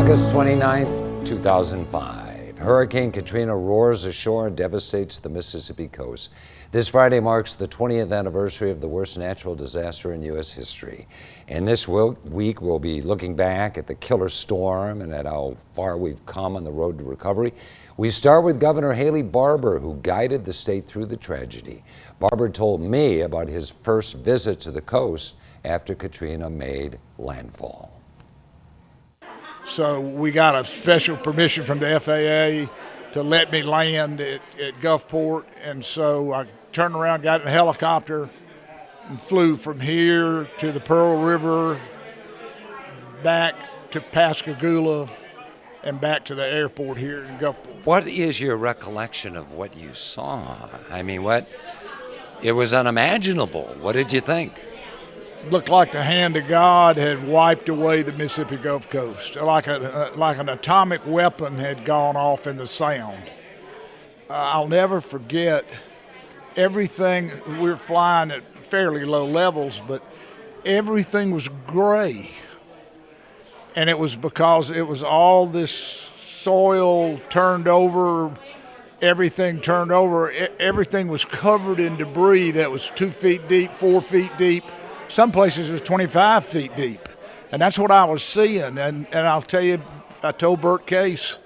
August 29th, 2005. Hurricane Katrina roars ashore and devastates the Mississippi coast. This Friday marks the 20th anniversary of the worst natural disaster in U.S. history. And this week we'll be looking back at the killer storm and at how far we've come on the road to recovery. We start with Governor Haley Barbour, who guided the state through the tragedy. Barbour told me about his first visit to the coast after Katrina made landfall. So we got a special permission from the FAA to let me land at Gulfport, and so I turned around, got in a helicopter, and flew from here to the Pearl River, back to Pascagoula, and back to the airport here in Gulfport. What is your recollection of what you saw? I mean, it was unimaginable. What did you think? Looked like the hand of God had wiped away the Mississippi Gulf Coast, like an atomic weapon had gone off in the sound. I'll never forget everything. We were flying at fairly low levels, but everything was gray. And it was because it was all this soil turned over, everything turned over. Everything was covered in debris that was 2 feet deep, 4 feet deep. Some places it was 25 feet deep. And that's what I was seeing. And I'll tell you, I told Bert Case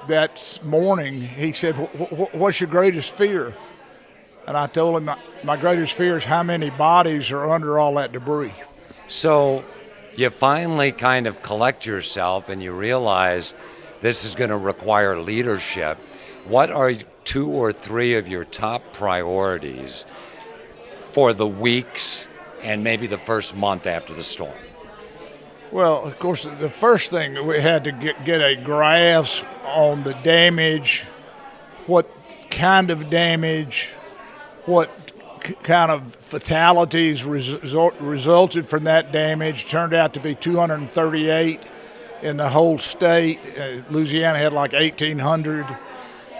that morning, he said, what's your greatest fear? And I told him, my greatest fear is how many bodies are under all that debris. So you finally kind of collect yourself and you realize this is going to require leadership. What are 2 or 3 of your top priorities for the weeks and maybe the first month after the storm? Well, of course, the first thing we had to get a grasp on the damage, what kind of damage, what kind of fatalities resulted from that damage. Turned out to be 238 in the whole state. Louisiana had like 1,800.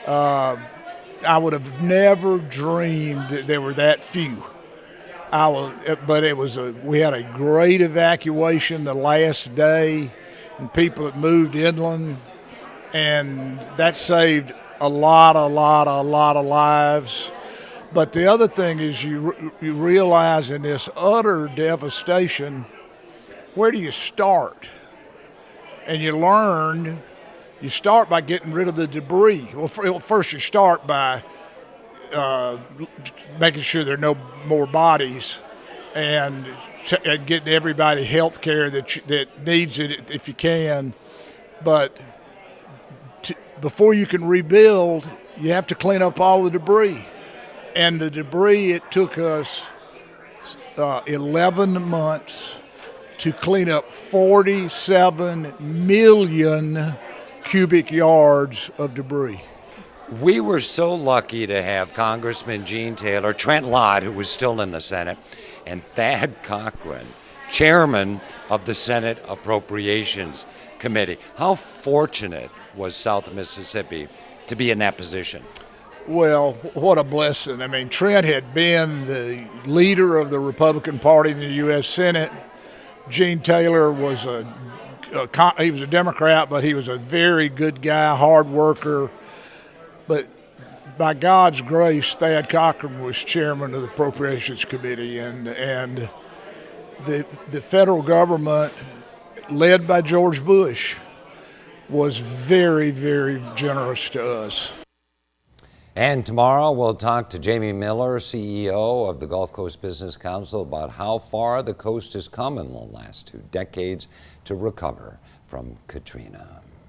I would have never dreamed that there were that few. But we had a great evacuation the last day, and people that moved inland, and that saved a lot of lives. But the other thing is you realize in this utter devastation, where do you start? And you start by getting rid of the debris. Well, first you start by making sure there are no more bodies and getting everybody health care that needs it if you can. But before you can rebuild, you have to clean up all the debris. And the debris, it took us 11 months to clean up 47 million cubic yards of debris. We were so lucky to have Congressman Gene Taylor, Trent Lott, who was still in the Senate, and Thad Cochran, chairman of the Senate Appropriations Committee. How fortunate was South Mississippi to be in that position? Well, what a blessing. I mean, Trent had been the leader of the Republican Party in the U.S. Senate. Gene Taylor was he was a Democrat, but he was a very good guy, hard worker. But by God's grace, Thad Cochran was chairman of the Appropriations Committee, and the federal government, led by George Bush, was very, very generous to us. And tomorrow we'll talk to Jamie Miller, CEO of the Gulf Coast Business Council, about how far the coast has come in the last 2 decades to recover from Katrina.